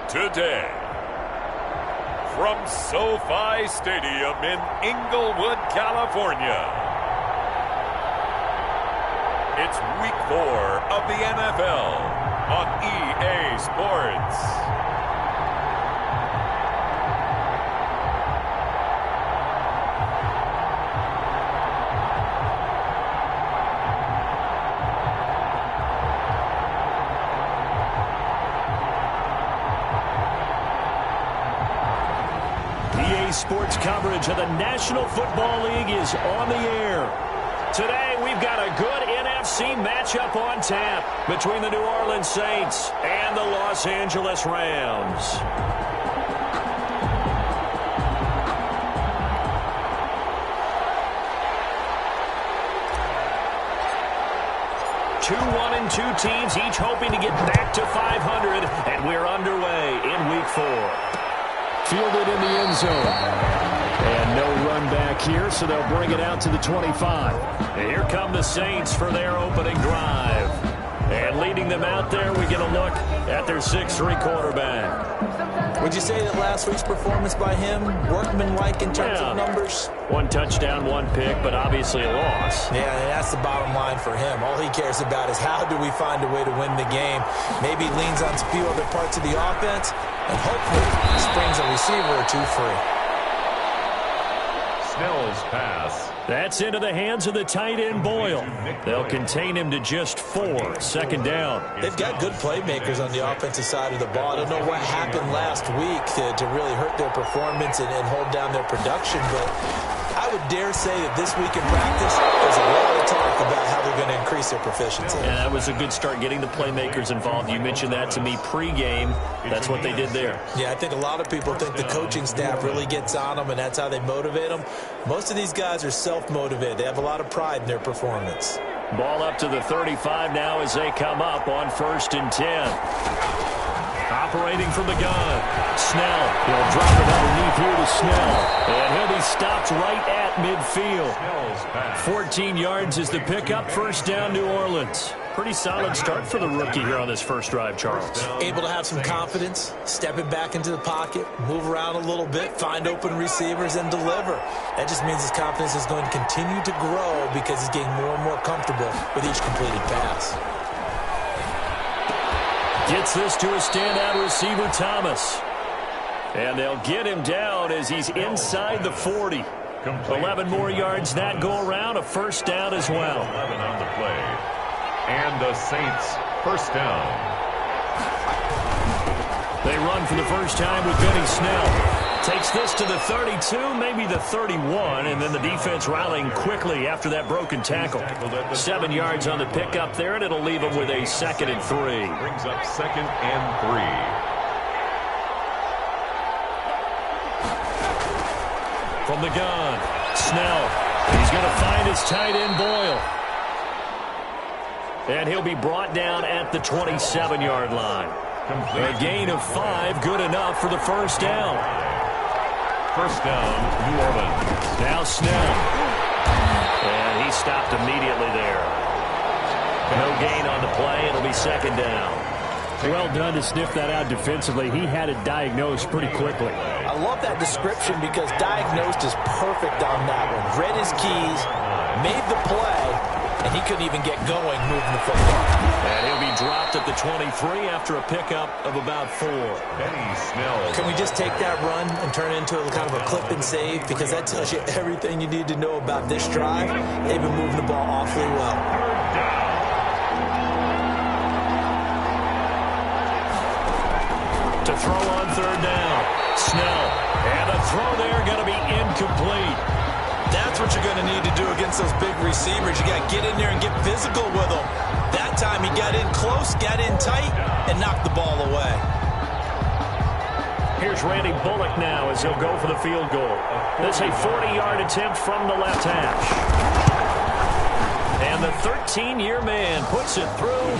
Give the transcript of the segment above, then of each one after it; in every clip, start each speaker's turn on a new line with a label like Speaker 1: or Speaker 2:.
Speaker 1: today. From SoFi Stadium in Inglewood, California, it's Week 4 of the NFL on EA Sports.
Speaker 2: Sports coverage of the National Football League is on the air. Today, we've got a good NFC matchup on tap between the New Orleans Saints and the Los Angeles Rams. Two teams, each hoping to get back to 500, and we're underway in Week 4.
Speaker 3: Fielded in the end zone. And no run back here, so they'll bring it out to the 25.
Speaker 2: And here come the Saints for their opening drive. And leading them out there, we get a look at their 6'3" quarterback.
Speaker 4: Would you say that last week's performance by him, workmanlike in terms of numbers?
Speaker 2: One touchdown, one pick, but obviously a loss.
Speaker 4: Yeah, and that's the bottom line for him. All he cares about is how do we find a way to win the game. Maybe leans on a few other parts of the offense, and hopefully springs a receiver or two free.
Speaker 1: Snell's pass.
Speaker 2: That's into the hands of the tight end Boyle. They'll contain him to just 4. Second down.
Speaker 4: They've got good playmakers on the offensive side of the ball. I don't know what happened last week to really hurt their performance and hold down their production, but I would dare say that this week in practice, there's a lot of talk about how they're going to increase their proficiency.
Speaker 2: And that was a good start, getting the playmakers involved. You mentioned that to me pregame. That's what they did there.
Speaker 4: Yeah, I think a lot of people think the coaching staff really gets on them, and that's how they motivate them. Most of these guys are self-motivated. They have a lot of pride in their performance.
Speaker 2: Ball up to the 35 now as they come up on 1st and 10. Operating from the gun. Snell. He'll drop it underneath here to Snell. And he'll be stopped right at midfield. 14 yards is the pickup. First down, New Orleans. Pretty solid start for the rookie here on this first drive, Charles.
Speaker 4: Able to have some confidence, stepping back into the pocket, move around a little bit, find open receivers, and deliver. That just means his confidence is going to continue to grow because he's getting more and more comfortable with each completed pass.
Speaker 2: Gets this to a standout receiver, Thomas. And they'll get him down as he's inside the 40. 11 more yards that go around, a first down as well.
Speaker 1: 11 on the play. And the Saints first down.
Speaker 2: They run for the first time with Benny Snell. Takes this to the 32, maybe the 31, and then the defense rallying quickly after that broken tackle. 7 yards on the pickup there, and it'll leave them with a 2nd and 3.
Speaker 1: Brings up 2nd and 3.
Speaker 2: From the gun, Snell. He's going to find his tight end Boyle. And he'll be brought down at the 27-yard line. A gain of 5, good enough for the first down.
Speaker 1: First down, New Orleans.
Speaker 2: Now Snell. And he stopped immediately there. No gain on the play. It'll be 2nd down.
Speaker 3: Well done to sniff that out defensively. He had it diagnosed pretty quickly.
Speaker 4: I love that description because diagnosed is perfect on that one. Read his keys, made the play, and he couldn't even get going moving the football.
Speaker 2: And he'll be dropped at the 23 after a pickup of about 4.
Speaker 1: Benny Snell.
Speaker 4: Can we just take that run and turn it into a kind of a clip and save? Because that tells you everything you need to know about this drive. They've been moving the ball awfully well.
Speaker 2: To throw on 3rd down. Snell. And the throw there going to be incomplete.
Speaker 4: That's what you're going to need to do against those big receivers. You got to get in there and get physical with them. That time he got in close, got in tight, and knocked the ball away.
Speaker 2: Here's Randy Bullock now as he'll go for the field goal. This a 40-yard attempt from the left hash. And the 13-year man puts it through.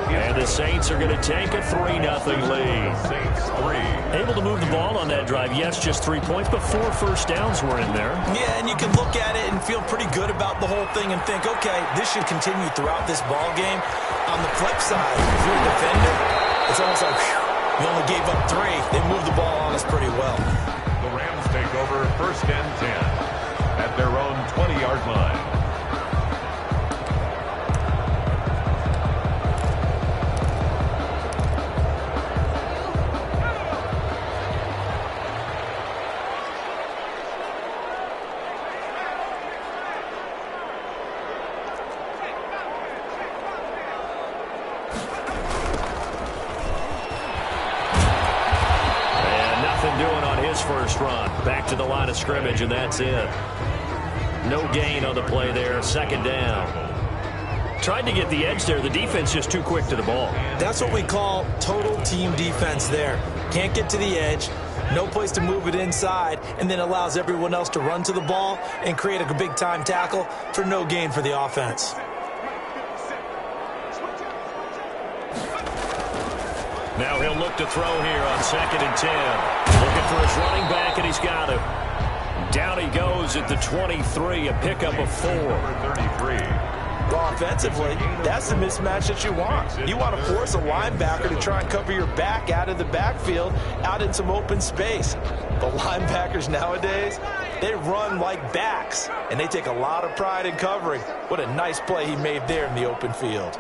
Speaker 2: And the Saints are going to take a 3-0 lead.
Speaker 1: Saints 3.
Speaker 2: Able to move the ball on that drive. Yes, just 3 points, but 4 first downs were in there.
Speaker 4: Yeah, and you can look at it and feel pretty good about the whole thing and think, okay, this should continue throughout this ball game. On the flip side, if you're a defender, it's almost like, whew, We only gave up 3. They moved the ball on us pretty well.
Speaker 1: The Rams take over 1st and 10 at their own 20-yard line.
Speaker 2: Doing on his first run. Back to the line of scrimmage, and that's it. No gain on the play there. 2nd down. Tried to get the edge there. The defense just too quick to the ball.
Speaker 4: That's what we call total team defense there. Can't get to the edge, no place to move it inside, and then allows everyone else to run to the ball and create a big-time tackle for no gain for the offense.
Speaker 2: Now he'll look to throw here on 2nd and 10. Looking for his running back, and he's got him. Down he goes at the 23, a pickup of 4.
Speaker 1: 33.
Speaker 4: Well, offensively, that's the mismatch that you want. You want to force a linebacker to try and cover your back out of the backfield, out in some open space. The linebackers nowadays, they run like backs, and they take a lot of pride in covering. What a nice play he made there in the open field.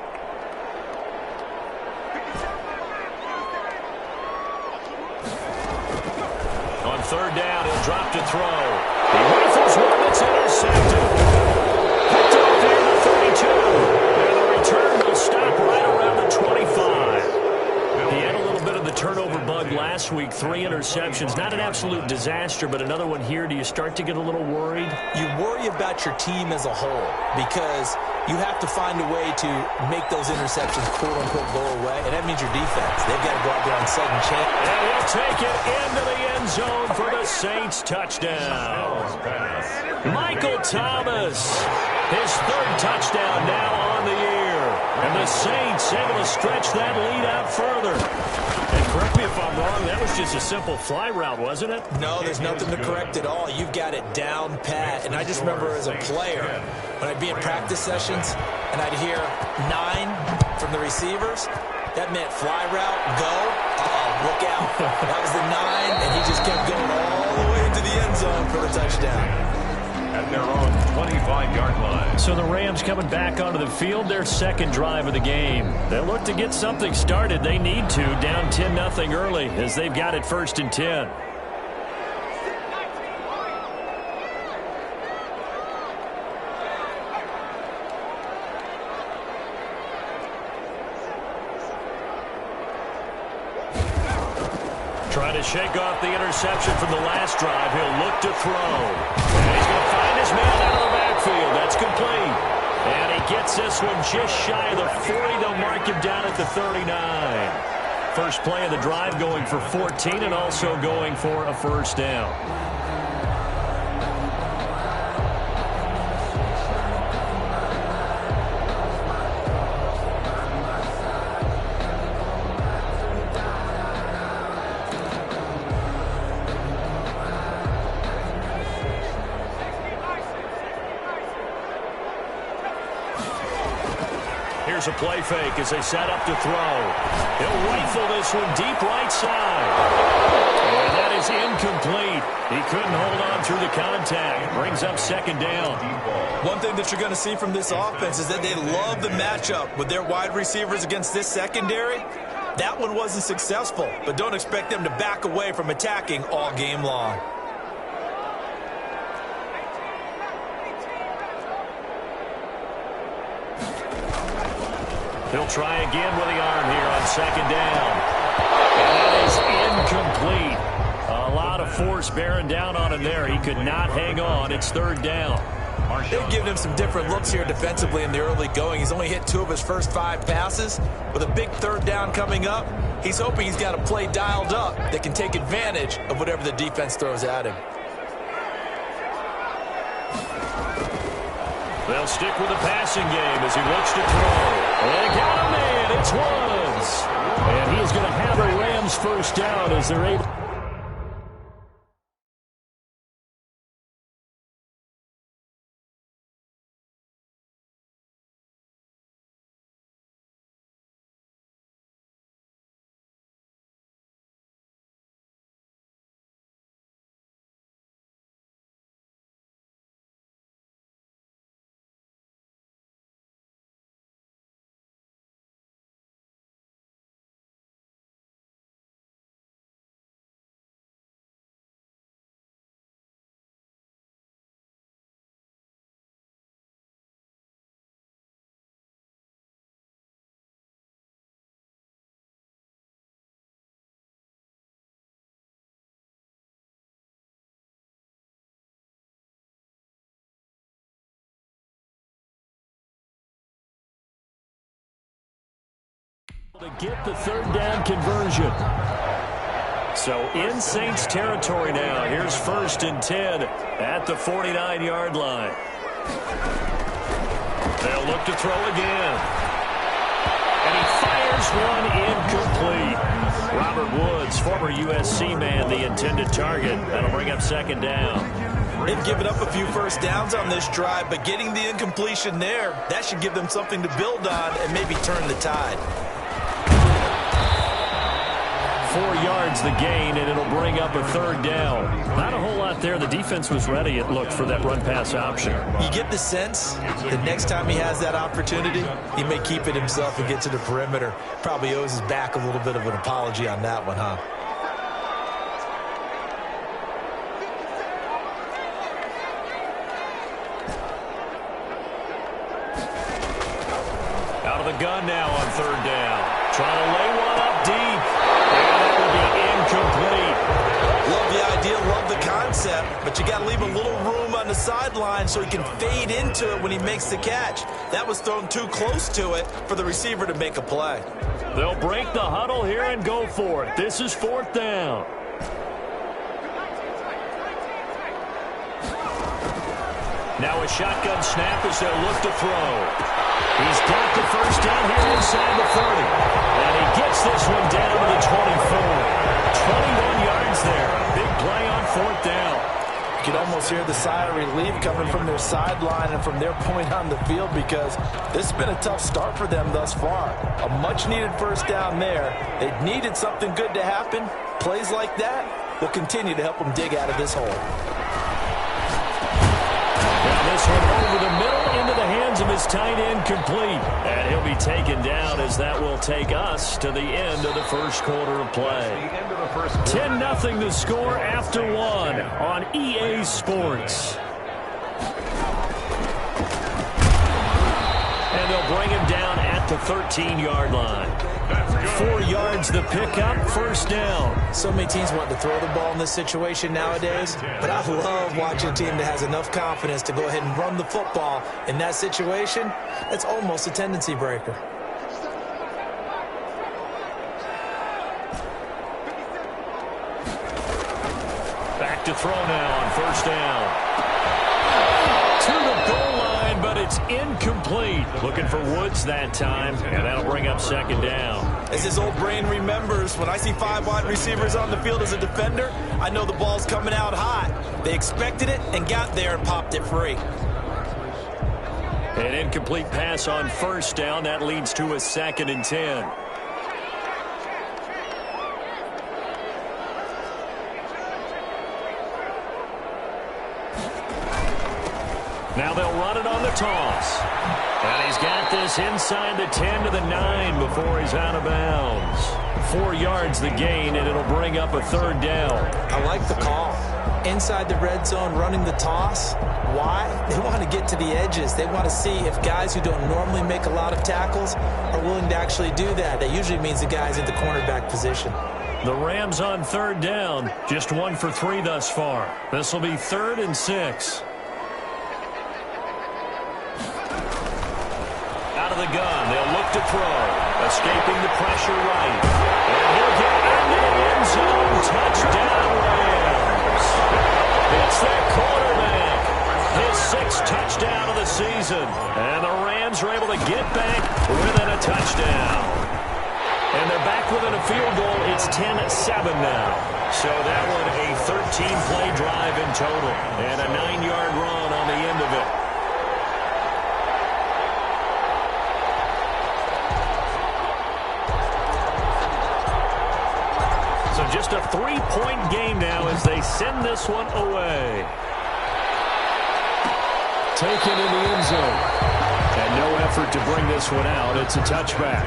Speaker 2: On 3rd down, he'll drop to throw. He rifles one that's intercepted. Picked up there at the 32. And the return will stop right around the 25. He had a little bit of the turnover bug last week. 3 interceptions. Not an absolute disaster, but another one here. Do you start to get a little worried?
Speaker 4: You worry about your team as a whole because you have to find a way to make those interceptions, quote-unquote, go away, and that means your defense. They've got to go out there on 2nd chance.
Speaker 2: And he'll take it into the end zone for the Saints touchdown. Michael Thomas, his 3rd touchdown now on the year. And the Saints able to stretch that lead out further. And correct me if I'm wrong, that was just a simple fly route, wasn't it?
Speaker 4: No, there's nothing to correct at all. You've got it down pat. And I just remember as a player, when I'd be in practice sessions and I'd hear 9 from the receivers, that meant fly route, go. Look out. That was the 9, and he just kept going all the way into the end zone for the touchdown.
Speaker 1: At their own 25-yard line.
Speaker 2: So the Rams coming back onto the field, their 2nd drive of the game. They'll look to get something started. They need to, down 10-0 early, as they've got it 1st and 10. Trying to shake off the interception from the last drive. He'll look to throw. And he's going to find his man out of the backfield. That's complete. And he gets this one just shy of the 40. They'll mark him down at the 39. First play of the drive going for 14 and also going for a 1st down. Here's a play fake as they set up to throw. He'll rifle this one deep right side. And that is incomplete. He couldn't hold on through the contact. Brings up 2nd down.
Speaker 4: One thing that you're going to see from this offense is that they love the matchup with their wide receivers against this secondary. That one wasn't successful, but don't expect them to back away from attacking all game long.
Speaker 2: He'll try again with the arm here on 2nd down. And that is incomplete. A lot of force bearing down on him there. He could not hang on. It's 3rd down.
Speaker 4: They've given him some different looks here defensively in the early going. He's only hit 2 of his first 5 passes. With a big 3rd down coming up, he's hoping he's got a play dialed up that can take advantage of whatever the defense throws at him.
Speaker 2: They'll stick with the passing game as he looks to throw. And got him in. It's Woods. And he is going to have a Rams 1st down as they're able To get the third down conversion. So in Saints territory now. Here's 1st and 10 at the 49-yard line. They'll look to throw again. And he fires one incomplete. Robert Woods, former USC man, the intended target. That'll bring up 2nd down.
Speaker 4: They've given up a few first downs on this drive, but getting the incompletion there, that should give them something to build on and maybe turn the tide.
Speaker 2: 4 yards the gain, and it'll bring up a 3rd down. Not a whole lot there. The defense was ready, it looked, for that run-pass option.
Speaker 4: You get the sense that next time he has that opportunity, he may keep it himself and get to the perimeter. Probably owes his back a little bit of an apology on that one, huh?
Speaker 2: Out of the gun now on 3rd down. Trying to lay one up deep. And that will be incomplete.
Speaker 4: Love the idea, love the concept, but you got to leave a little room on the sideline so he can fade into it when he makes the catch. That was thrown too close to it for the receiver to make a play.
Speaker 2: They'll break the huddle here and go for it. This is 4th down. Now a shotgun snap as they'll look to throw. He's got the 1st down here inside the 30. And he gets this one down to the 24. 21 yards there. Big play on 4th down.
Speaker 4: You can almost hear the sigh of relief coming from their sideline and from their point on the field, because this has been a tough start for them thus far. A much-needed 1st down there. They needed something good to happen. Plays like that will continue to help them dig out of this hole.
Speaker 2: Now this one over the middle into the hands of his tight end, complete. And he'll be taken down as that will take us to the end of the 1st quarter of play. 10-0 the score after 1 on EA Sports. And they'll bring him down at the 13-yard line. 4 yards the pickup, 1st down.
Speaker 4: So many teams want to throw the ball in this situation nowadays, but I love watching a team that has enough confidence to go ahead and run the football in that situation. It's almost a tendency breaker.
Speaker 2: Back to throw now on 1st down. To the goal line, but it's incomplete. Looking for Woods that time, and that'll bring up 2nd down.
Speaker 4: As his old brain remembers, when I see 5 wide receivers on the field as a defender, I know the ball's coming out hot. They expected it and got there and popped it free.
Speaker 2: An incomplete pass on 1st down. That leads to a 2nd and 10. Now they'll run it on the toss. And he's got this inside the 10 to the 9 before he's out of bounds. 4 yards the gain, and it'll bring up a 3rd down.
Speaker 4: I like the call. Inside the red zone, running the toss. Why? They want to get to the edges. They want to see if guys who don't normally make a lot of tackles are willing to actually do that. That usually means the guys at the cornerback position.
Speaker 2: The Rams on 3rd down. Just 1 for 3 thus far. This will be 3rd and 6. Out of the gun, they'll look to throw. Escaping the pressure right. And he'll get into the end zone. Touchdown, Rams. It's their quarterback. His 6th touchdown of the season. And the Rams are able to get back within a touchdown. And they're back within a field goal. It's 10-7 now. So that one a 13-play drive in total. And a 9-yard run on the end of it. So just a 3-point game now as they send this one away.
Speaker 3: Taken in the end zone. And no effort to bring this one out. It's a touchback.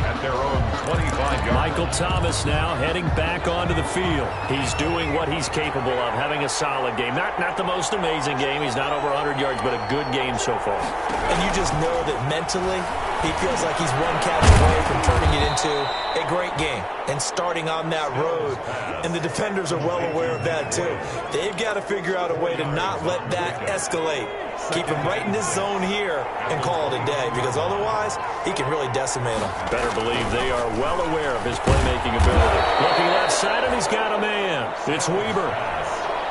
Speaker 1: At their own 25-yard.
Speaker 2: Michael Thomas now heading back onto the field. He's doing what he's capable of, having a solid game. Not the most amazing game. He's not over 100 yards, but a good game so far.
Speaker 4: And you just know that mentally he feels like he's one catch away from turning it into a great game and starting on that road. And the defenders are well aware of that too. They've got to figure out a way to not let that escalate. Keep him right in this zone here and call it a day, because otherwise he can really decimate them.
Speaker 2: Better believe they are well aware of his playmaking ability. Looking left side, and he's got a man. It's Weaver.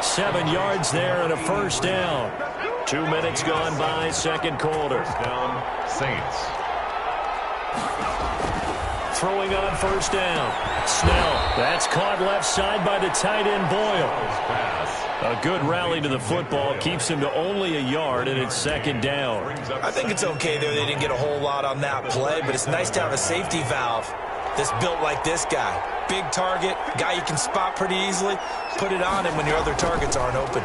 Speaker 2: 7 yards there and a first down. 2 minutes gone by, second quarter.
Speaker 1: Down, Saints.
Speaker 2: Throwing on first down. Snell. That's caught left side by the tight end Boyle. A good rally to the football. Keeps him to only a yard, and it's second down.
Speaker 4: I think it's okay there. They didn't get a whole lot on that play, but it's nice to have a safety valve that's built like this guy. Big target, guy you can spot pretty easily. Put it on him when your other targets aren't open.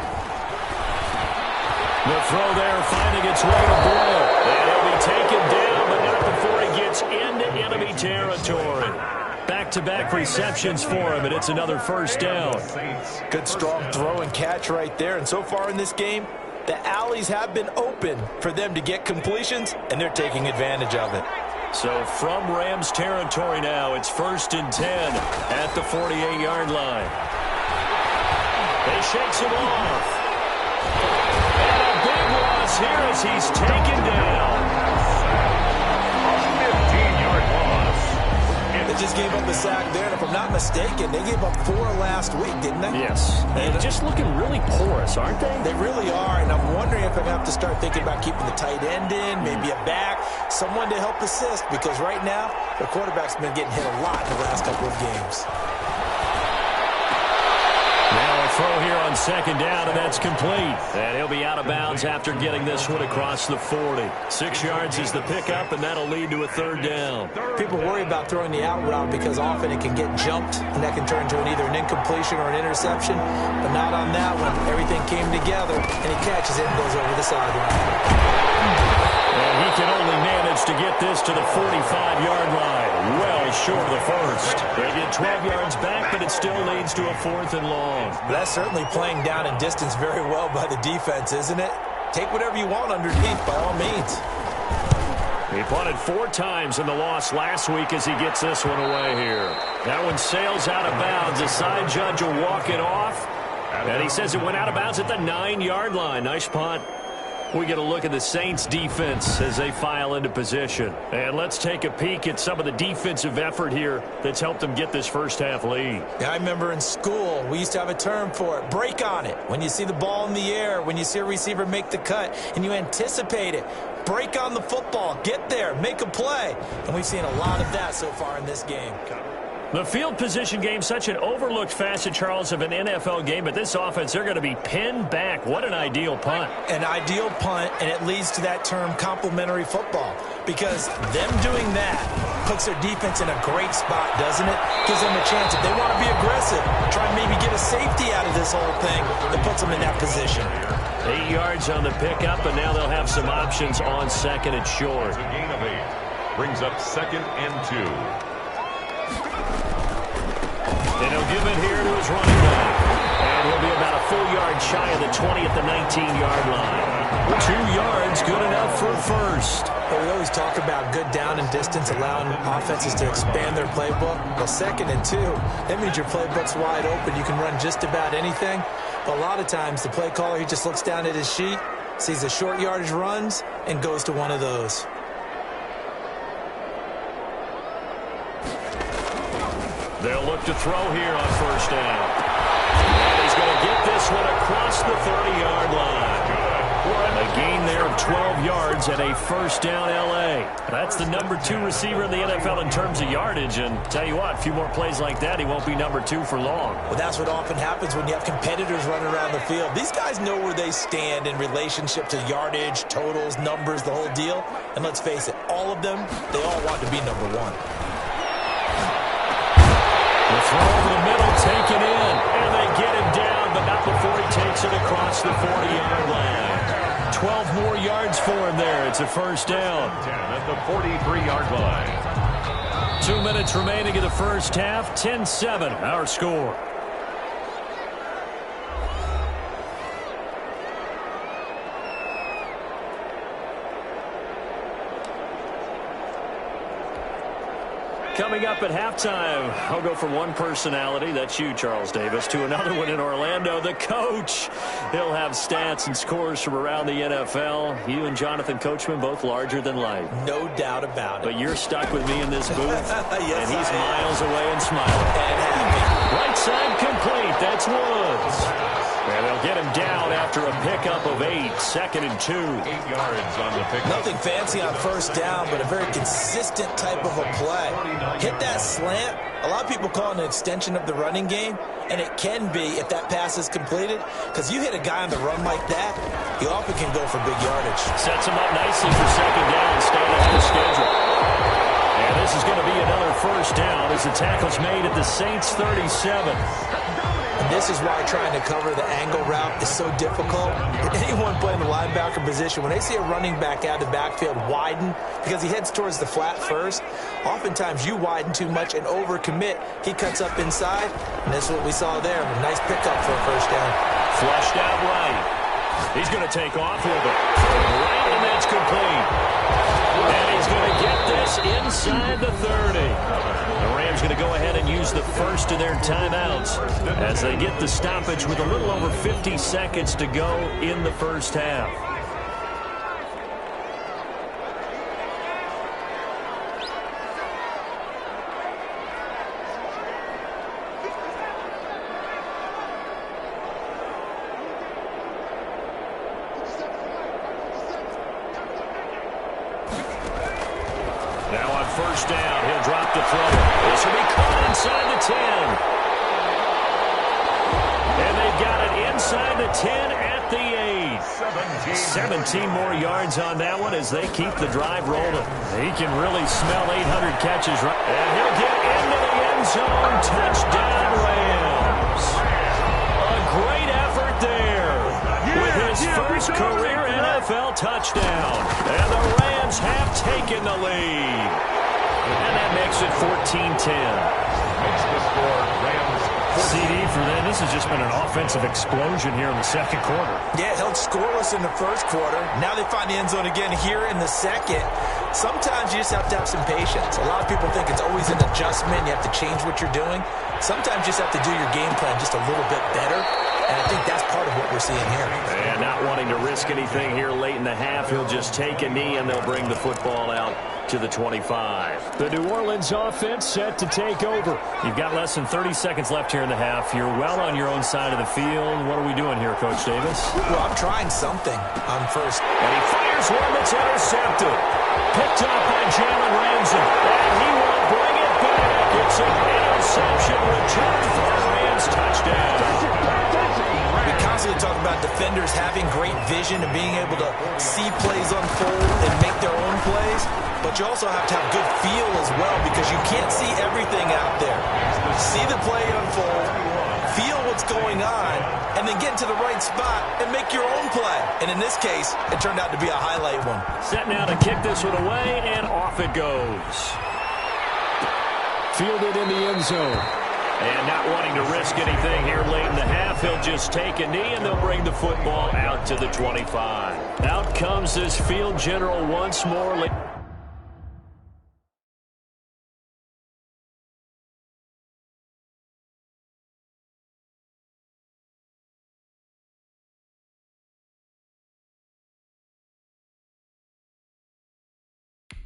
Speaker 2: The throw there finding its way to Boyle. And he'll be taken down, but not before he gets into enemy territory. Back-to-back receptions for him, and it's another first down.
Speaker 4: Good strong throw and catch right there. And so far in this game, the alleys have been open for them to get completions, and they're taking advantage of it.
Speaker 2: So from Rams territory now, it's 1st and 10 at the 48-yard line. He shakes him off. And a big loss here as he's taken down.
Speaker 1: 15-yard loss.
Speaker 4: They just gave up a sack there, and if I'm not mistaken, they gave up 4 last week, didn't they?
Speaker 2: Yes. And just looking really porous, aren't they?
Speaker 4: They really are, and I'm wondering if I'd have to start thinking about keeping the tight end in, maybe a back, someone to help assist, because right now, the quarterback's been getting hit a lot in the last couple of games.
Speaker 2: Now a throw here on second down, and that's complete. And he'll be out of bounds after getting this one across the 40. 6 yards is the pickup, and that'll lead to a third down.
Speaker 4: People worry about throwing the out route because often it can get jumped, and that can turn into either an incompletion or an interception, but not on that one. Everything came together, and he catches it and goes over the sideline.
Speaker 2: And he can only manage to get this to the 45-yard line. Well short of the first. They get 12 yards back, but it still leads to a 4th and long.
Speaker 4: That's certainly playing down in distance very well by the defense, isn't it? Take whatever you want underneath, by all means.
Speaker 2: He punted 4 times in the loss last week as he gets this one away here. That one sails out of bounds. The side judge will walk it off. And he says it went out of bounds at the 9-yard line. Nice punt. We get a look at the Saints defense as they file into position. And let's take a peek at some of the defensive effort here that's helped them get this first half lead.
Speaker 4: Yeah, I remember in school, we used to have a term for it. Break on it. When you see the ball in the air, when you see a receiver make the cut, and you anticipate it. Break on the football. Get there. Make a play. And we've seen a lot of that so far in this game.
Speaker 2: The field position game, such an overlooked facet, Charles, of an NFL game. But this offense, they're going to be pinned back. What an ideal punt.
Speaker 4: An ideal punt, and it leads to that term complementary football. Because them doing that puts their defense in a great spot, doesn't it? Gives them a chance. If they want to be aggressive, try and maybe get a safety out of this whole thing, it puts them in that position.
Speaker 2: 8 yards on the pickup, and now they'll have some options on second and short.
Speaker 1: A gain of 8. Brings up 2nd and 2.
Speaker 2: And he'll give it here to his running back. And he'll be about a full yard shy of the 20 at the 19-yard line. 2 yards, good enough for first.
Speaker 4: But we always talk about good down and distance, allowing offenses to expand their playbook. Well, 2nd and 2, that means your playbook's wide open. You can run just about anything. But a lot of times, the play caller, he just looks down at his sheet, sees the short yardage runs, and goes to one of those.
Speaker 2: They'll look to throw here on first down. And he's going to get this one across the 30-yard line. A gain there of 12 yards and a first down L.A. That's the number 2 receiver in the NFL in terms of yardage. And tell you what, a few more plays like that, he won't be number 2 for long.
Speaker 4: Well, that's what often happens when you have competitors running around the field. These guys know where they stand in relationship to yardage, totals, numbers, the whole deal. And let's face it, all of them, they all want to be number 1.
Speaker 2: The throw over the middle, taken in, and they get him down, but not before he takes it across the 40-yard line. 12 more yards for him there. It's a first down.
Speaker 1: 10 at the 43-yard line.
Speaker 2: 2 minutes remaining in the first half. 10-7, our score. Coming up at halftime, I'll go from one personality, that's you, Charles Davis, to another one in Orlando, the coach. He'll have stats and scores from around the NFL. You and Jonathan Coachman both larger than life.
Speaker 4: No doubt about it.
Speaker 2: But you're stuck with me in this booth,
Speaker 4: yes,
Speaker 2: and he's miles away and smiling.
Speaker 4: And happy.
Speaker 2: Right side complete, that's Woods. And they'll get him down after a pickup of 8, 2nd and 2.
Speaker 1: 8 yards on the pickup.
Speaker 4: Nothing fancy on first down, but a very consistent type of a play. Hit that slant. A lot of people call it an extension of the running game, and it can be if that pass is completed, because you hit a guy on the run like that, he often can go for big yardage.
Speaker 2: Sets him up nicely for 2nd down, staying on the schedule. And this is going to be another first down as the tackle's made at the Saints' 37.
Speaker 4: And this is why trying to cover the angle route is so difficult. Anyone playing the linebacker position, when they see a running back out of the backfield widen because he heads towards the flat first, oftentimes you widen too much and overcommit. He cuts up inside, and this is what we saw there. A nice pickup for a first down.
Speaker 2: Flushed out right. He's going to take off with it. Right, and that's complete. And he's going to get this inside the 30. The Rams going to go ahead and use the first of their timeouts as they get the stoppage with a little over 50 seconds to go in the first half. Now on first down, he'll drop the throw. This will be caught inside the 10. And they've got it inside the 10 at the 8. 17 more yards on that one as they keep the drive rolling. He can really smell 800 catches. And he'll get into the end zone. Touchdown, Rams. A great effort there with his first career NFL touchdown. And the Rams have taken the lead. And that makes it 14-10.
Speaker 1: Makes the score Rams.
Speaker 3: CD for them. This has just been an offensive explosion here in the second quarter.
Speaker 4: Yeah, held scoreless in the first quarter. Now they find the end zone again here in the second. Sometimes you just have to have some patience. A lot of people think it's always an adjustment. You have to change what you're doing. Sometimes you just have to do your game plan just a little bit better. And I think that's part of what we're seeing here.
Speaker 2: And not wanting to risk anything here late in the half, he'll just take a knee and they'll bring the football out to the 25.
Speaker 3: The New Orleans offense set to take over.
Speaker 2: You've got less than 30 seconds left here in the half. You're well on your own side of the field. What are we doing here, Coach Davis?
Speaker 4: Well, I'm trying something on first.
Speaker 2: And he fires one that's intercepted. Picked up by Jalen Ramsey. And he will bring it back. It's an interception return for the Rams. Touchdown.
Speaker 4: We constantly talk about defenders having great vision and being able to see plays unfold and make their own plays. But you also have to have good feel as well because you can't see everything out there. See the play unfold, feel what's going on, and then get to the right spot and make your own play. And in this case, it turned out to be a highlight one.
Speaker 2: Set now to kick this one away, and off it goes.
Speaker 3: Fielded in the end zone.
Speaker 2: And not wanting to risk anything here late in the half, he'll just take a knee, and they'll bring the football out to the 25. Out comes this field general once more.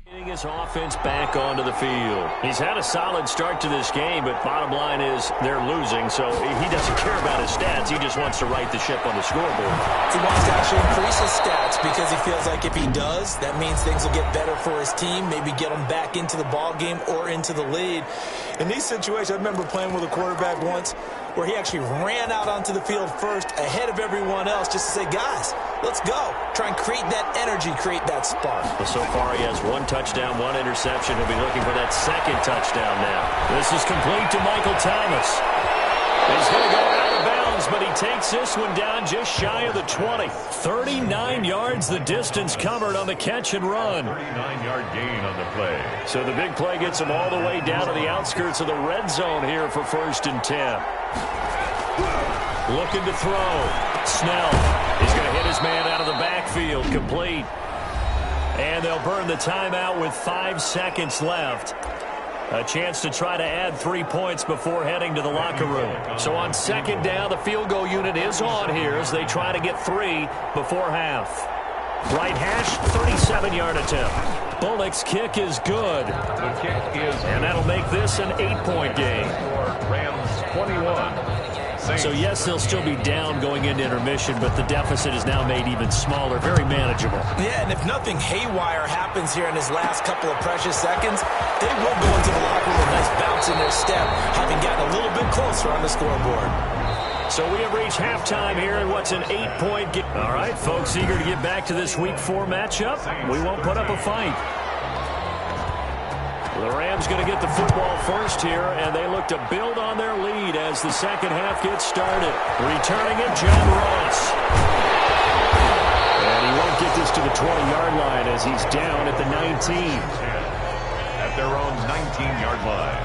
Speaker 2: Getting his offense back onto the field. He's had a solid start to this game, but bottom line is they're losing, so he doesn't care about his stats. He just wants to right the ship on the scoreboard.
Speaker 4: He wants to actually increase his stats because he feels like if he does, that means things will get better for his team, maybe get him back into the ball game or into the lead. In these situations, I remember playing with a quarterback once where he actually ran out onto the field first ahead of everyone else just to say, guys, let's go. Try and create that energy, create that spark.
Speaker 2: Well, so far he has one touchdown, one interception. He'll be looking for that second touchdown now. This is complete to Michael Thomas. He's going to go out of bounds, but he takes this one down just shy of the 20. 39 yards the distance covered on the catch and run.
Speaker 1: 39-yard gain on the play.
Speaker 2: So the big play gets him all the way down to the outskirts of the red zone here for 1st and 10. Looking to throw. Snell. He's going to hit his man out of the backfield. Complete. And they'll burn the timeout with 5 seconds left. A chance to try to add 3 points before heading to the locker room. So on second down, the field goal unit is on here as they try to get 3 before half. Right hash, 37-yard attempt. Bullock's kick is good.
Speaker 1: The kick is,
Speaker 2: and that'll make this an 8-point game.
Speaker 1: Rams 21.
Speaker 2: So, yes, they'll still be down going into intermission, but the deficit is now made even smaller, very manageable.
Speaker 4: Yeah, and if nothing haywire happens here in his last couple of precious seconds, they will go into the locker room with a nice bounce in their step, having gotten a little bit closer on the scoreboard.
Speaker 2: So we have reached halftime here in what's an 8-point game. All right, folks, eager to get back to this Week 4 matchup. We won't put up a fight. The Rams going to get the football first here, and they look to build on their lead as the second half gets started. Returning it, John Ross.
Speaker 3: And he won't get this to the 20-yard line as he's down at the 19.
Speaker 1: At their own 19-yard line.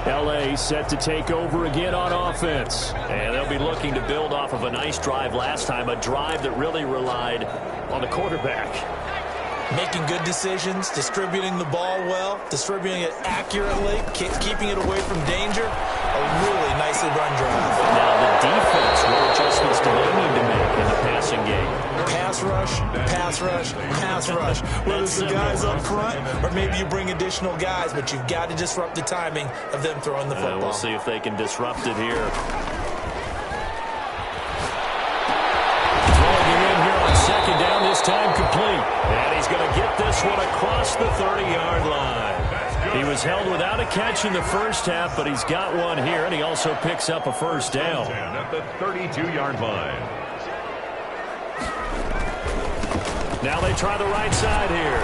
Speaker 3: L.A. set to take over again on offense.
Speaker 2: And they'll be looking to build off of a nice drive last time, a drive that really relied on the quarterback.
Speaker 4: Making good decisions, distributing the ball well, distributing it accurately, keeping it away from danger. A really nicely run drive.
Speaker 2: Now the defense, what adjustments do they need to make in the passing game?
Speaker 4: Pass rush, pass rush, pass rush. Whether it's the guys up front or maybe you bring additional guys, but you've got to disrupt the timing of them throwing the football.
Speaker 2: We'll see if they can disrupt it here. Throwing it in here on second down, this time complete. And he's going to get this one across the 30-yard line. He was held without a catch in the first half, but he's got one here, and he also picks up a first down.
Speaker 1: At the 32-yard line.
Speaker 2: Now they try the right side here.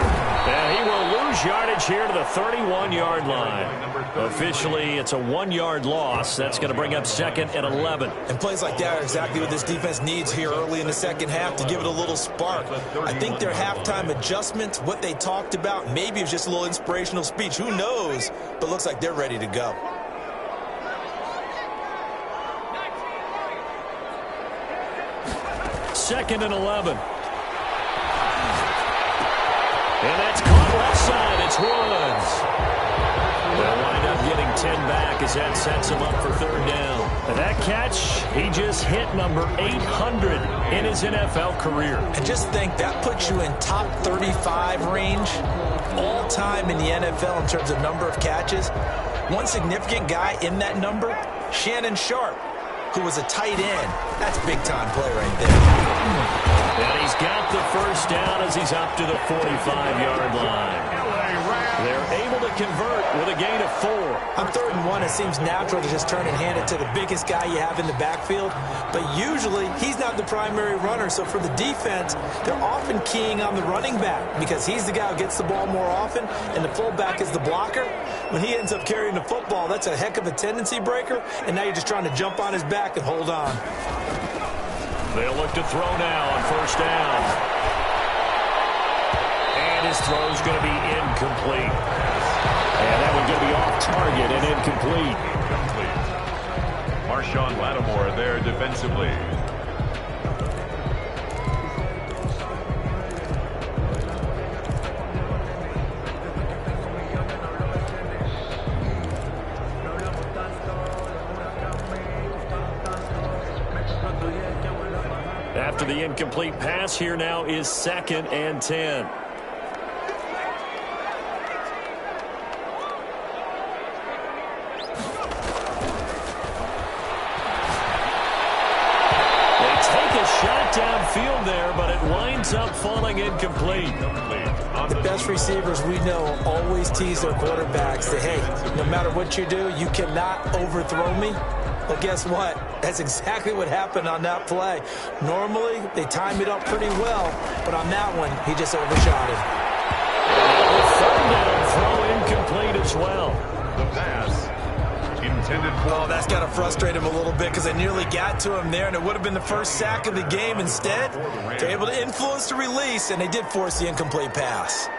Speaker 2: And he will lose yardage here to the 31-yard line. Officially, it's a 1-yard loss. That's going to bring up second and 11.
Speaker 4: And plays like that are exactly what this defense needs here early in the second half to give it a little spark. I think their halftime adjustments, what they talked about, maybe it was just a little inspirational speech. Who knows? But looks like they're ready to go.
Speaker 2: Second and 11. And that's caught left side. It's Woods. They'll wind up getting 10 back as that sets him up for third down. And that catch, he just hit number 800 in his NFL career.
Speaker 4: And just think, that puts you in top 35 range all time in the NFL in terms of number of catches. One significant guy in that number, Shannon Sharp, who was a tight end. That's big-time play right there.
Speaker 2: And he's got the first down as he's up to the 45-yard line. They're able to convert with a gain of 4.
Speaker 4: On 3rd and 1, it seems natural to just turn and hand it to the biggest guy you have in the backfield. But usually, he's not the primary runner. So for the defense, they're often keying on the running back because he's the guy who gets the ball more often, and the fullback is the blocker. When he ends up carrying the football, that's a heck of a tendency breaker, and now you're just trying to jump on his back and hold on.
Speaker 2: They'll look to throw now on first down. And his throw's going to be incomplete.
Speaker 3: And that one's going to be off target and incomplete.
Speaker 1: Marshawn Lattimore there defensively.
Speaker 2: After the incomplete pass, here now is 2nd and 10. They take a shot downfield there, but it winds up falling incomplete.
Speaker 4: The best receivers we know always tease their quarterbacks that, hey, no matter what you do, you cannot overthrow me. Well, guess what? That's exactly what happened on that play. Normally, they time it up pretty well, but on that one, he just overshot it.
Speaker 2: The third down throw incomplete as well.
Speaker 1: The pass intended for...
Speaker 4: Oh, that's got to frustrate him a little bit because they nearly got to him there, and it would have been the first sack of the game. Instead, they're able to influence the release, and they did force the incomplete pass.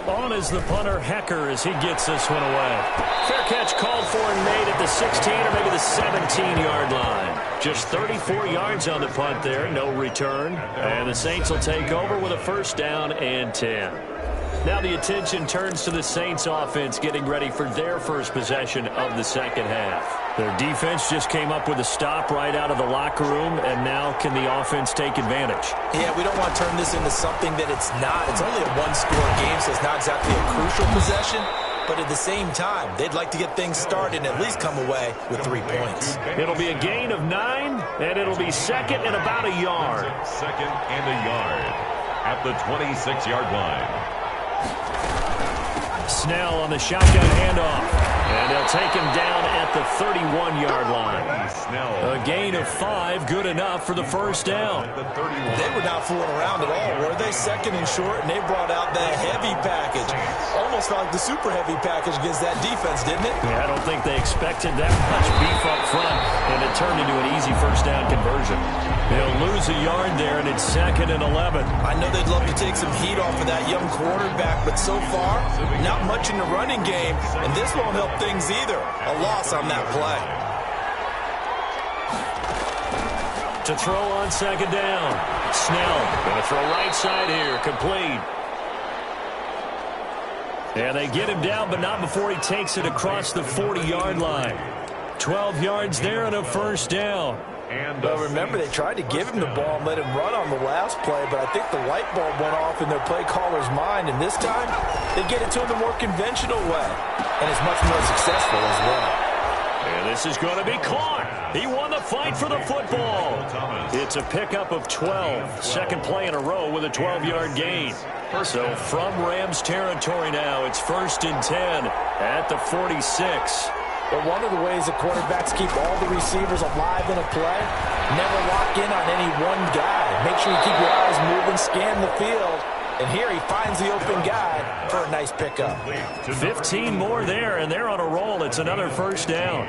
Speaker 2: On is the punter, Hecker, as he gets this one away. Fair catch called for and made at the 16 or maybe the 17-yard line. Just 34 yards on the punt there, no return. And the Saints will take over with a first down and 10. Now the attention turns to the Saints offense getting ready for their first possession of the second half. Their defense just came up with a stop right out of the locker room, and now can the offense take advantage?
Speaker 4: Yeah, we don't want to turn this into something that it's not. It's only a one-score game, so it's not exactly a crucial possession. But at the same time, they'd like to get things started and at least come away with 3 points.
Speaker 2: It'll be a gain of 9, and it'll be second and about a yard.
Speaker 1: Second and a yard at the 26-yard line.
Speaker 2: Snell on the shotgun handoff, and they'll take him down at the 31-yard line. A gain of 5, good enough for the first down.
Speaker 4: They were not fooling around at all, were they? Second and short, and they brought out that heavy package. Almost felt like the super heavy package against that defense, didn't it?
Speaker 2: Yeah, I don't think they expected that much beef up front, and it turned into an easy first down conversion. They'll lose a yard there, and it's second and 11.
Speaker 4: I know they'd love to take some heat off of that young quarterback, but so far, not much in the running game, and this won't help things either. A loss on that play.
Speaker 2: To throw on second down. Snell going to throw right side here, complete. And they get him down, but not before he takes it across the 40-yard line. 12 yards there and a first down.
Speaker 4: Well, remember, they tried to give him the ball and let him run on the last play, but I think the light bulb went off in their play caller's mind, and this time they get it to him the more conventional way, and it's much more successful as well.
Speaker 2: And this is going to be caught. He won the fight for the football. It's a pickup of 12. Second play in a row with a 12-yard gain. So from Rams territory now, it's first and 10 at the 46.
Speaker 4: But one of the ways the quarterbacks keep all the receivers alive in a play, never lock in on any one guy. Make sure you keep your eyes moving, scan the field. And here he finds the open guy for a nice pickup.
Speaker 2: 15 more there, and they're on a roll. It's another first down.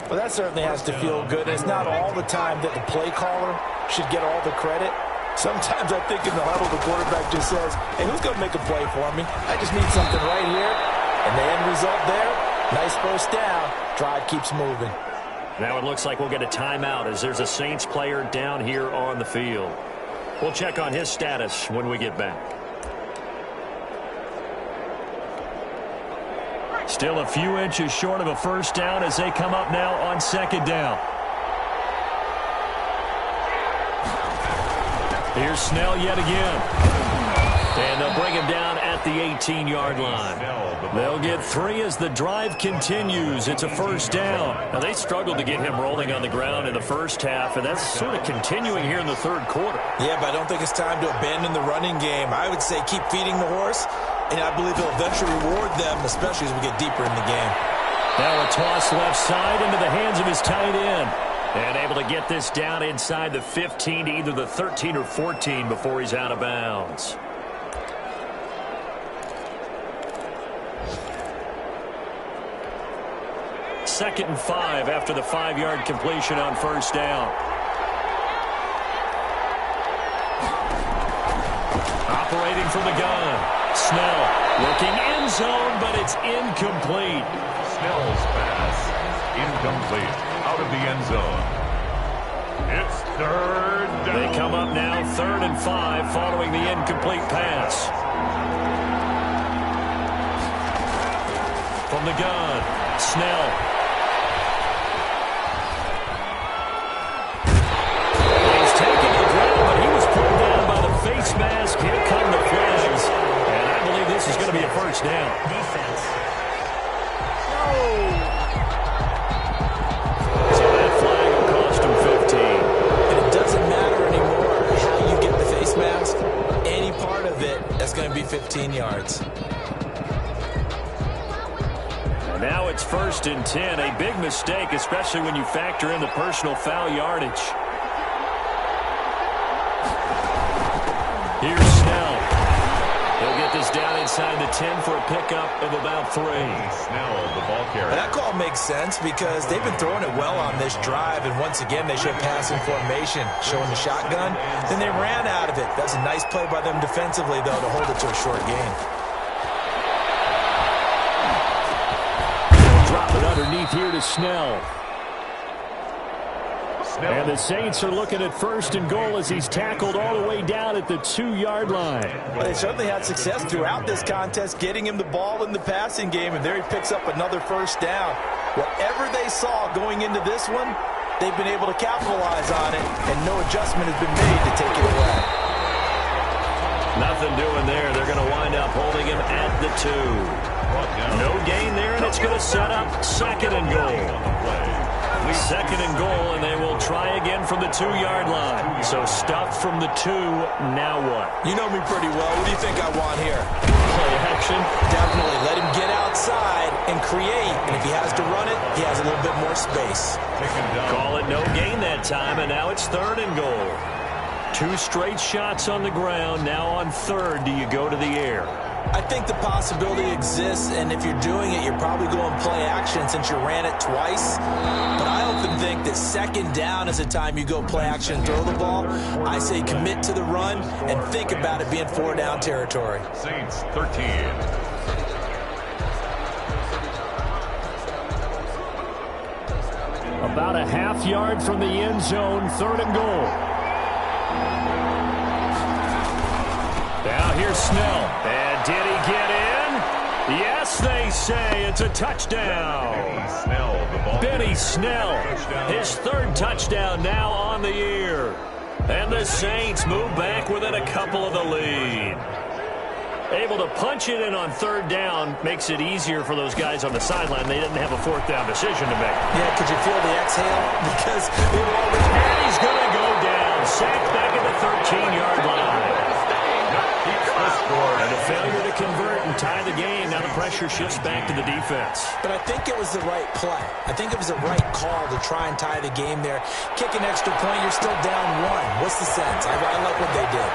Speaker 4: Well, that certainly has to feel good. It's not all the time that the play caller should get all the credit. Sometimes I think in the huddle, the quarterback just says, hey, who's going to make a play for me? I just need something right here. And the end result there, nice first down. Drive keeps moving.
Speaker 2: Now it looks like we'll get a timeout as there's a Saints player down here on the field. We'll check on his status when we get back. Still a few inches short of a first down as they come up now on second down. Here's Snell yet again. And they'll bring him down at the 18-yard line. They'll get 3 as the drive continues. It's a first down. Now, they struggled to get him rolling on the ground in the first half, and that's sort of continuing here in the third quarter.
Speaker 4: Yeah, but I don't think it's time to abandon the running game. I would say keep feeding the horse, and I believe he'll eventually reward them, especially as we get deeper in the game.
Speaker 2: Now a toss left side into the hands of his tight end. And able to get this down inside the 15 to either the 13 or 14 before he's out of bounds. Second and 5 after the 5-yard completion on first down. Operating from the gun. Snell looking end zone, but it's incomplete.
Speaker 1: Snell's pass incomplete out of the end zone. It's third down.
Speaker 2: They come up now 3rd and 5 following the incomplete pass. From the gun, Snell. Face mask, here come the flags, and I believe this is going to be a first down.
Speaker 5: Defense.
Speaker 2: So that flag will cost him 15.
Speaker 4: And it doesn't matter anymore how you get the face mask. Any part of it is going to be 15 yards.
Speaker 2: And now it's first and 10, a big mistake, especially when you factor in the personal foul yardage. Here's Snell. He'll get this down inside the 10 for a pickup of about 3.
Speaker 1: Snell, the ball carrier.
Speaker 4: That call makes sense because they've been throwing it well on this drive, and once again they show passing formation, showing the shotgun. Then they ran out of it. That's a nice play by them defensively, though, to hold it to a short gain.
Speaker 2: Drop it underneath here to Snell.
Speaker 3: And the Saints are looking at 1st and goal as he's tackled all the way down at the 2-yard line.
Speaker 4: Well, they certainly had success throughout this contest getting him the ball in the passing game, and there he picks up another 1st down. Whatever they saw going into this one, they've been able to capitalize on it, and no adjustment has been made to take it away.
Speaker 2: Nothing doing there. They're going to wind up holding him at the 2. No gain there, and it's going to set up 2nd and goal. 2nd and goal, and they will try again from the 2-yard line. So stuffed from the 2, now what?
Speaker 4: You know me pretty well. What do you think I want here?
Speaker 2: Play action.
Speaker 4: Definitely let him get outside and create. And if he has to run it, he has a little bit more space.
Speaker 2: Call it no gain that time, and now it's 3rd and goal. 2 straight shots on the ground. Now on 3rd, do you go to the air?
Speaker 4: I think the possibility exists, and if you're doing it, you're probably going play action since you ran it twice. But I often think that 2nd down is the time you go play action and throw the ball. I say commit to the run and think about it being 4-down territory.
Speaker 1: Saints 13.
Speaker 3: About a half yard from the end zone, 3rd and goal. Now here's Snell. And did he get in? Yes, they say it's a touchdown. Benny Snell, his 3rd touchdown now on the year. And the Saints move back within a couple of the lead. Able to punch it in on 3rd down makes it easier for those guys on the sideline. They didn't have a 4th down decision to make.
Speaker 4: Yeah, could you feel the exhale? Because they were already...
Speaker 2: And he's going to go down. Sacked back at the 13-yard line. And a failure to convert and tie the game. Now the pressure shifts back to the defense.
Speaker 4: But I think it was the right play. I think it was the right call to try and tie the game there. Kick an extra point, you're still down 1. What's the sense? I like what they did.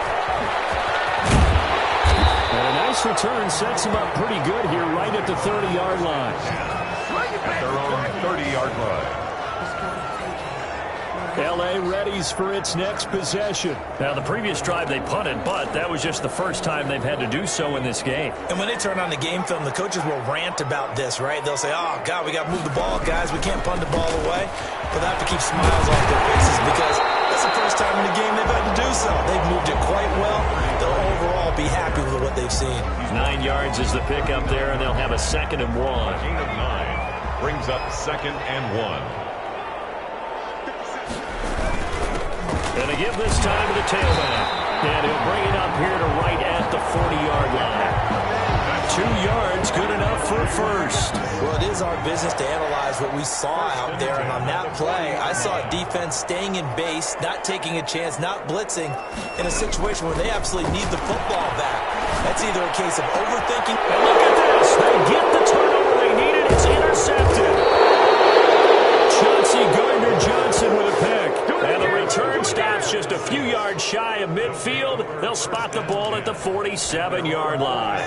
Speaker 3: And a nice return sets him up pretty good here right at the 30-yard line.
Speaker 1: At their own 30-yard line.
Speaker 3: L.A. readies for its next possession.
Speaker 2: Now, the previous drive they punted, but that was just the first time they've had to do so in this game.
Speaker 4: And when they turn on the game film, the coaches will rant about this, right? They'll say, oh, God, we got to move the ball, guys. We can't punt the ball away. But they have to keep smiles off their faces because that's the first time in the game they've had to do so. They've moved it quite well. They'll overall be happy with what they've seen.
Speaker 2: 9 yards is the pickup there, and they'll have a 2nd and 1.
Speaker 1: Gain of 9 brings up 2nd and 1.
Speaker 2: And a give this time to the tailback. And he'll bring it up here to right at the 40-yard line. 2 yards, good enough for a 1st.
Speaker 4: Well, it is our business to analyze what we saw out there. And on that play, I saw a defense staying in base, not taking a chance, not blitzing in a situation where they absolutely need the football back. That's either a case of overthinking.
Speaker 2: And look at this. They get the turnover they needed. It's intercepted. Chauncey Gardner-Johnson with a pick. And the return stops just a few yards shy of midfield. They'll spot the ball at the 47-yard line.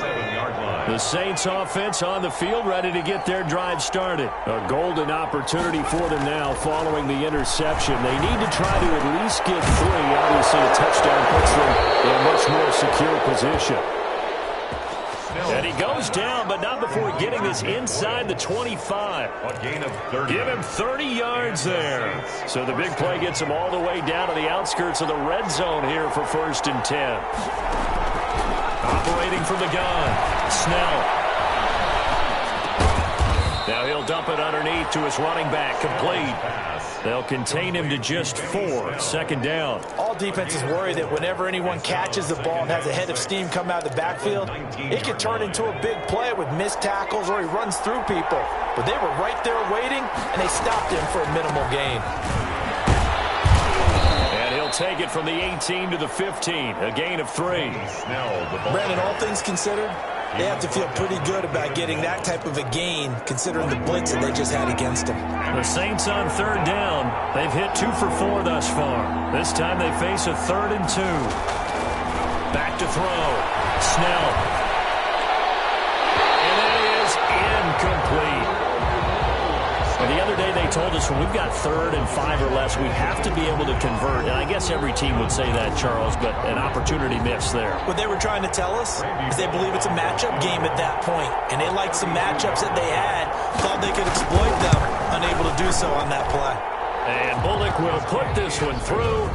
Speaker 2: The Saints offense on the field ready to get their drive started.
Speaker 3: A golden opportunity for them now following the interception. They need to try to at least get 3. Obviously, a touchdown puts them in a much more secure position.
Speaker 2: And he goes down, but not before getting this inside the 25.
Speaker 1: A gain of 30.
Speaker 2: Give him 30 yards there. So the big play gets him all the way down to the outskirts of the red zone here for 1st and 10. Operating from the gun, Snell. Now he'll dump it underneath to his running back, complete. They'll contain him to just 4, 2nd down.
Speaker 4: All defenses worry that whenever anyone catches the ball and has a head of steam come out of the backfield, it could turn into a big play with missed tackles or he runs through people. But they were right there waiting, and they stopped him for a minimal gain.
Speaker 2: And he'll take it from the 18 to the 15, a gain of 3.
Speaker 4: Brandon, all things considered, they have to feel pretty good about getting that type of a gain, considering the blitz that they just had against them.
Speaker 2: The Saints on 3rd down. They've hit 2 for 4 thus far. This time they face a 3rd and 2. Back to throw. Snell. And it is incomplete. And the other day they told us when we've got 3rd and 5 or less, we have to be able to convert. And I guess every team would say that, Charles, but an opportunity missed there.
Speaker 4: What they were trying to tell us is they believe it's a matchup game at that point, and they liked some matchups that they had, thought they could exploit them, unable to do so on that play.
Speaker 2: And Bullock will put this one through.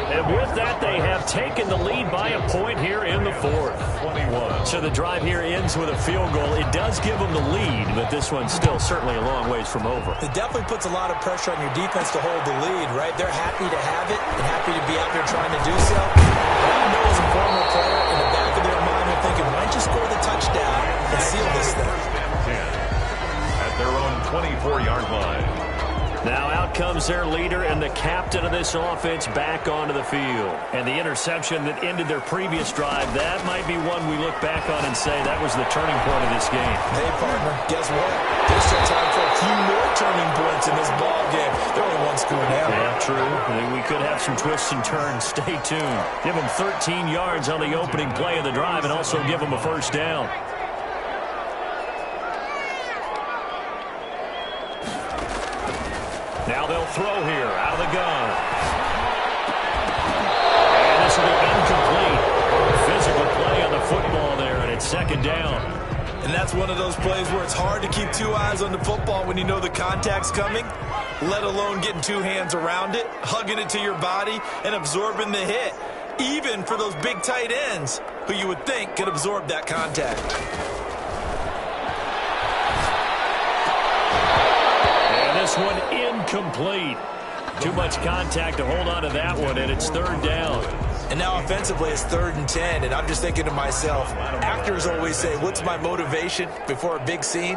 Speaker 2: And with that, they have taken the lead by a point here in the fourth.
Speaker 1: 21.
Speaker 2: So the drive here ends with a field goal. It does give them the lead, but this one's still certainly a long ways from over.
Speaker 4: It definitely puts a lot of pressure on your defense to hold the lead, right? They're happy to have it and happy to be out there trying to do so. But I know as a former player, in the back of their mind, they're thinking, why don't you score the touchdown and seal this thing?
Speaker 1: 10 at their own 24-yard line.
Speaker 2: Now out comes their leader and the captain of this offense back onto the field. And the interception that ended their previous drive, that might be one we look back on and say that was the turning point of this game.
Speaker 4: Hey, partner, guess what? There's still time for a few more turning points in this ball game. They're only one score now.
Speaker 2: Yeah, true. We could have some twists and turns. Stay tuned. Give them 13 yards on the opening play of the drive and also give them a first down. Now they'll throw here out of the gun. And this will be incomplete. Physical play on the football there, and it's second down.
Speaker 4: And that's one of those plays where it's hard to keep two eyes on the football when you know the contact's coming, let alone getting two hands around it, hugging it to your body, and absorbing the hit, even for those big tight ends who you would think could absorb that contact.
Speaker 2: This one incomplete. Too much contact to hold on to that one, and it's third down.
Speaker 4: And now offensively, it's 3rd and 10, and I'm just thinking to myself, actors always say, what's my motivation before a big scene?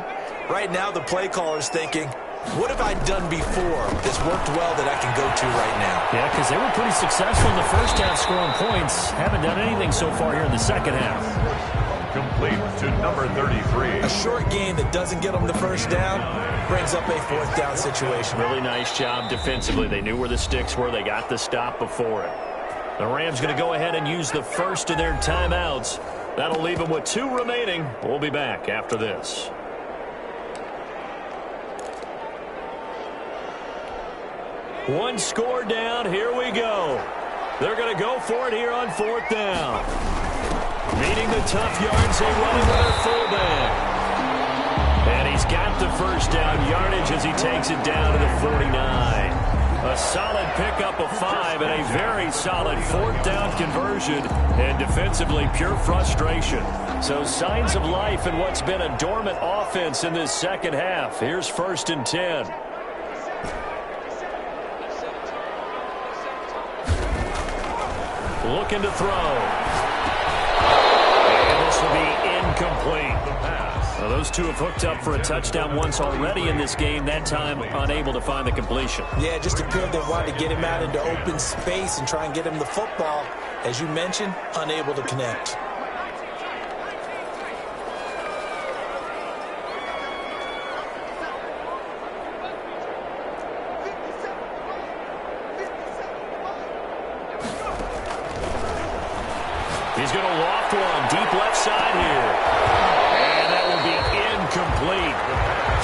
Speaker 4: Right now, the play caller's thinking, what have I done before that's worked well that I can go to right now?
Speaker 2: Yeah, because they were pretty successful in the first half scoring points. Haven't done anything so far here in the second half.
Speaker 1: Complete to number 33.
Speaker 4: A short game that doesn't get them the first down brings up a 4th down situation.
Speaker 2: Really nice job defensively. They knew where the sticks were. They got the stop before it. The Rams going to go ahead and use the first of their timeouts. That'll leave them with 2 remaining. We'll be back after this. One score down. Here we go. They're going to go for it here on 4th down. Meeting the tough yards, they run it with their fullback. And he's got the first down yardage as he takes it down to the 49. A solid pickup of 5 and a very solid 4th down conversion. And defensively, pure frustration. So signs of life in what's been a dormant offense in this second half. Here's 1st and 10. Looking to throw. Will be incomplete. Now, those two have hooked up for a touchdown once already in this game, that time unable to find the completion.
Speaker 4: Yeah, just appeared they wanted to get him out into open space and try and get him the football. As you mentioned, unable to connect.
Speaker 2: He's going to loft one deep left side here. And that will be incomplete.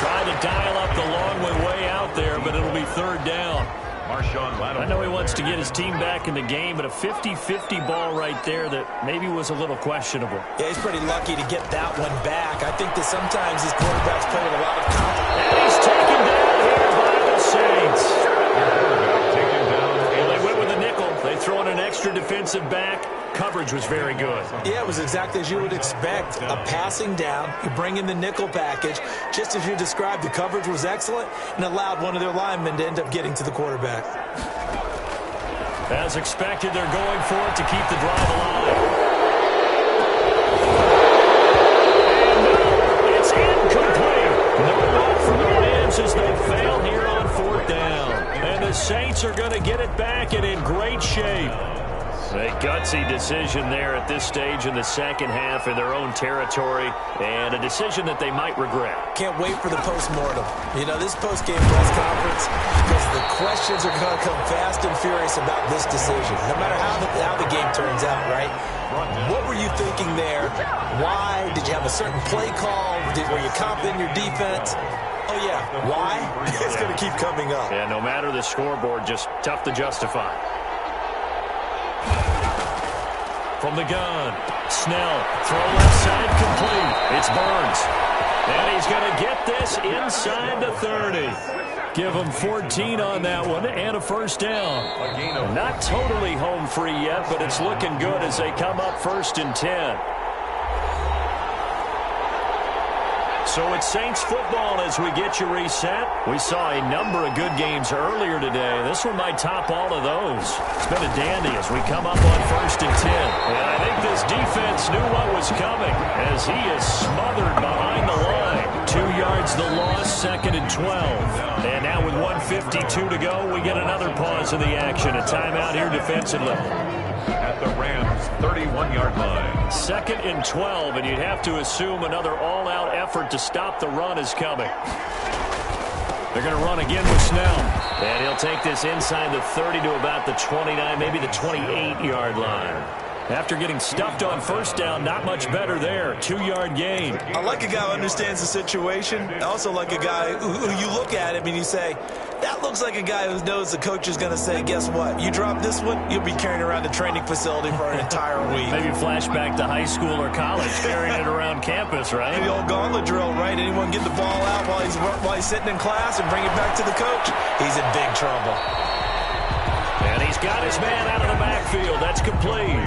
Speaker 2: Trying to dial up the long one way out there, but it'll be 3rd down. I know he wants to get his team back in the game, but a 50-50 ball right there that maybe was a little questionable.
Speaker 4: Yeah, he's pretty lucky to get that one back. I think that sometimes his quarterbacks play with a lot of confidence.
Speaker 2: And he's taken down here by the Saints. Well, they went with a nickel. They throw in an extra defensive back. Coverage was very good.
Speaker 4: Yeah, it was exactly as you would expect. A passing down, you bring in the nickel package. Just as you described, the coverage was excellent and allowed one of their linemen to end up getting to the quarterback.
Speaker 2: As expected, they're going for it to keep the drive alive. And no, it's incomplete. No luck for the Rams as they fail here on 4th down. And the Saints are going to get it back and in great shape. A gutsy decision there at this stage in the second half in their own territory, and a decision that they might regret.
Speaker 4: Can't wait for the post-mortem. You know, this post-game press conference, because the questions are going to come fast and furious about this decision, no matter how the game turns out, right? What were you thinking there? Why? Did you have a certain play call? Were you confident in your defense? Oh, yeah. Why? It's going to keep coming up.
Speaker 2: Yeah, no matter the scoreboard, just tough to justify. From the gun, Snell, throw left side complete. It's Burns. And he's going to get this inside the 30. Give him 14 on that one and a first down. Not totally home free yet, but it's looking good as they come up 1st and 10. So it's Saints football as we get you reset. We saw a number of good games earlier today. This one might top all of those. It's been a dandy as we come up on 1st and 10. And I think this defense knew what was coming as he is smothered behind the line. 2 yards the loss, 2nd and 12. And now with 1:52 to go, we get another pause in the action. A timeout here defensively.
Speaker 1: At the Rams' 31-yard line.
Speaker 2: 2nd and 12, and you'd have to assume another all-out effort to stop the run is coming. They're going to run again with Snell. And he'll take this inside the 30 to about the 29, maybe the 28-yard line. After getting stuffed on 1st down, not much better there. 2-yard gain.
Speaker 4: I like a guy who understands the situation. I also like a guy who you look at him and you say, that looks like a guy who knows the coach is going to say, guess what? You drop this one, you'll be carrying around the training facility for an entire week.
Speaker 2: Maybe flashback to high school or college, carrying it around campus, right?
Speaker 4: The old gauntlet drill, right? Anyone get the ball out while he's sitting in class and bring it back to the coach? He's in big trouble.
Speaker 2: And he's got his man out of the backfield. That's complete.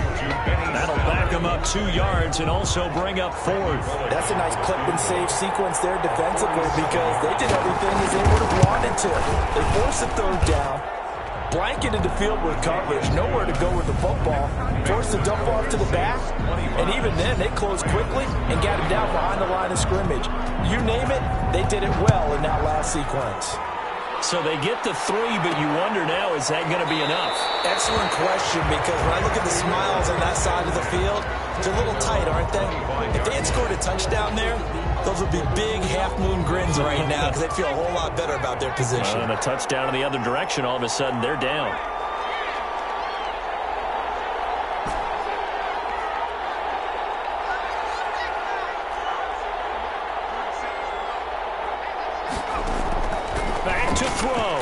Speaker 2: That'll back him up 2 yards and also bring up 4th.
Speaker 4: That's a nice clip and save sequence there defensively because they did everything as they would have wanted to. They forced a 3rd down, blanketed the field with coverage, nowhere to go with the football, forced the dump off to the back, and even then they closed quickly and got him down behind the line of scrimmage. You name it, they did it well in that last sequence.
Speaker 2: So they get the 3, but you wonder now, is that going to be enough?
Speaker 4: Excellent question, because when I look at the smiles on that side of the field, they're a little tight, aren't they? If they had scored a touchdown there, those would be big half-moon grins right now because they'd feel a whole lot better about their position.
Speaker 2: And a touchdown in the other direction, all of a sudden they're down. Back to throw.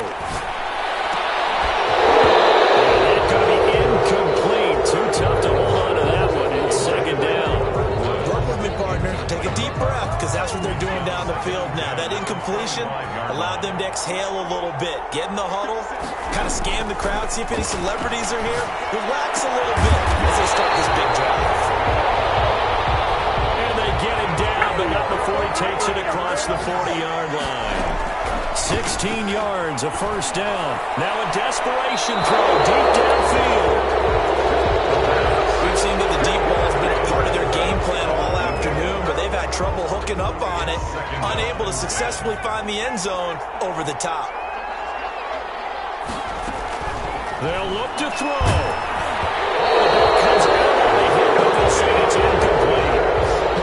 Speaker 2: And that's going to be incomplete. Too tough to hold on to that one. It's 2nd down.
Speaker 4: Work with me, partner. Take a deep breath because that's what they're doing down the field now. That incompletion allowed them to exhale a little bit. Get in the huddle, kind of scan the crowd, see if any celebrities are here. Relax a little bit as they start this big drive.
Speaker 2: And they get him down, but not before he takes it across the 40-yard line. 16 yards, a 1st down. Now a desperation throw deep downfield.
Speaker 4: We've seen that the deep ball has been a part of their game plan all afternoon, but they've had trouble hooking up on it, unable to successfully find the end zone over the top.
Speaker 2: They'll look to throw. Oh, the ball comes out on the hit, but they'll say it's incomplete.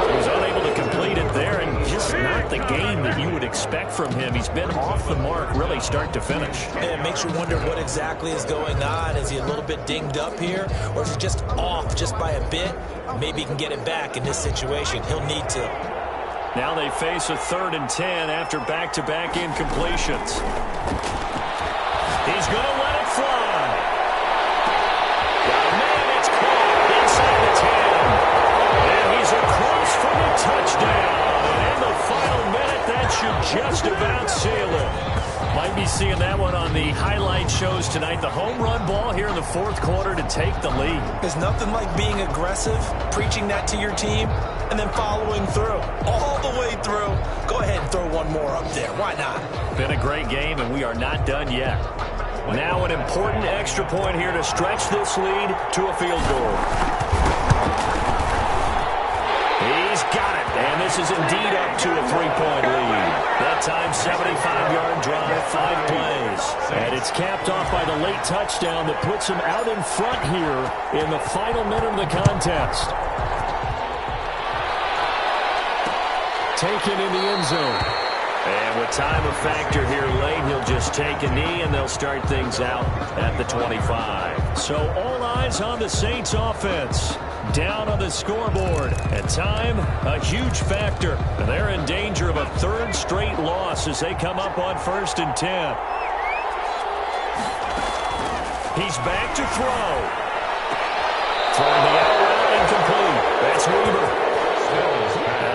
Speaker 2: He was unable to complete it there, and just not the game that you would expect from him. He's been off the mark really start to finish.
Speaker 4: It makes you wonder what exactly is going on. Is he a little bit dinged up here, or is he just off just by a bit? Maybe he can get it back in this situation. He'll need to.
Speaker 2: Now they face a 3rd and 10 after back-to-back incompletions. He's going to let it fly. Man, it's caught inside the 10. And he's across for the touchdown. And in the final minute, that should just about seal it. Might be seeing that one on the highlight shows tonight. The home run ball here in the 4th quarter to take the lead.
Speaker 4: There's nothing like being aggressive, preaching that to your team, and then following through. All the way through. Go ahead and throw one more up there. Why not?
Speaker 2: Been a great game, and we are not done yet. Now an important extra point here to stretch this lead to a field goal. He's got it, and this is indeed up to a 3-point lead. That time, 75-yard drive, 5 plays. And it's capped off by the late touchdown that puts him out in front here in the final minute of the contest. Taken in the end zone. And with time a factor here late, he'll just take a knee, and they'll start things out at the 25. So all eyes on the Saints offense. Down on the scoreboard. And time, a huge factor. And they're in danger of a 3rd straight loss as they come up on 1st and 10. He's back to throw. Throwing the out route incomplete. That's Weaver.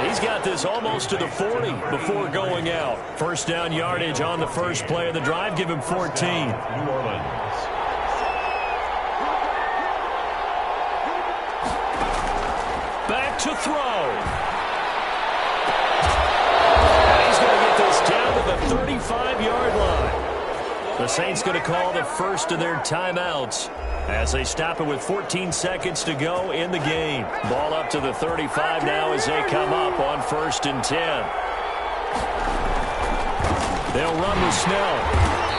Speaker 2: And He's got this almost to the 40 before going out. First down yardage on the first play of the drive. Give him 14.
Speaker 1: New Orleans.
Speaker 2: Back to throw. And he's going to get this down to the 35-yard line. The Saints going to call the first of their timeouts as they stop it with 14 seconds to go in the game. Ball up to the 35 now as they come up on 1st and 10. They'll run with Snell.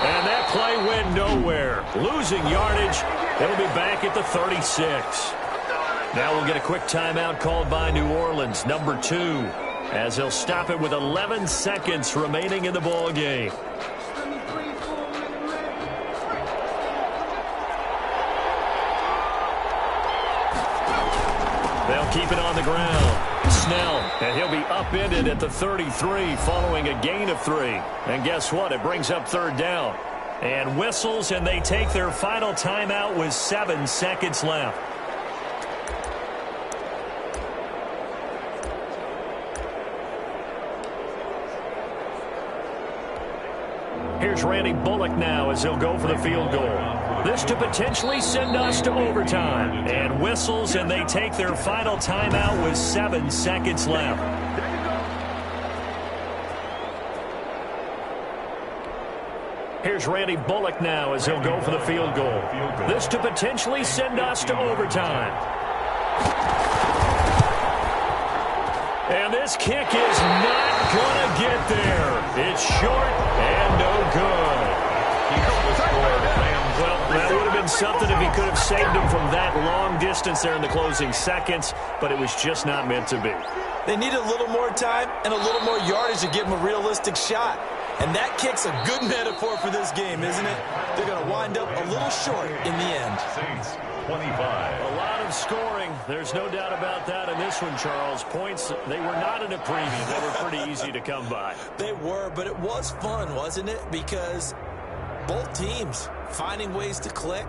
Speaker 2: And that play went nowhere. Losing yardage. It'll be back at the 36. Now we'll get a quick timeout called by New Orleans, number 2, as they'll stop it with 11 seconds remaining in the ball game. They'll keep it on the ground. Snell, and he'll be upended at the 33 following a gain of 3. And guess what? It brings up 3rd down. And whistles, and they take their final timeout with 7 seconds left. Here's Randy Bullock now as he'll go for the field goal. This to potentially send us to overtime. And whistles, and they take their final timeout with 7 seconds left. Here's Randy Bullock now as he'll go for the field goal. This to potentially send us to overtime. And this kick is not going to get there. It's short and no good. Well, that would have been something if he could have saved him from that long distance there in the closing seconds, but it was just not meant to be.
Speaker 4: They need a little more time and a little more yardage to give him a realistic shot. And that kick's a good metaphor for this game, isn't it? They're going to wind up a little short in the end.
Speaker 1: Saints, 25.
Speaker 2: A lot of scoring. There's no doubt about that in this one, Charles. Points, they were not in a premium. They were pretty easy to come by.
Speaker 4: They were, but it was fun, wasn't it? Because both teams finding ways to click.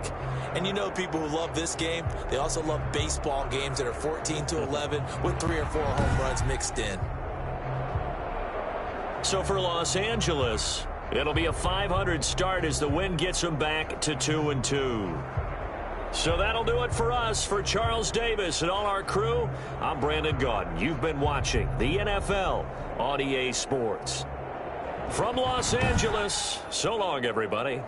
Speaker 4: And you know people who love this game, they also love baseball games that are 14-11 with 3 or 4 home runs mixed in.
Speaker 2: So for Los Angeles, it'll be a 500 start as the win gets them back to 2-2. So that'll do it for us. For Charles Davis and all our crew, I'm Brandon Gaudin. You've been watching the NFL on EA Sports. From Los Angeles, so long, everybody.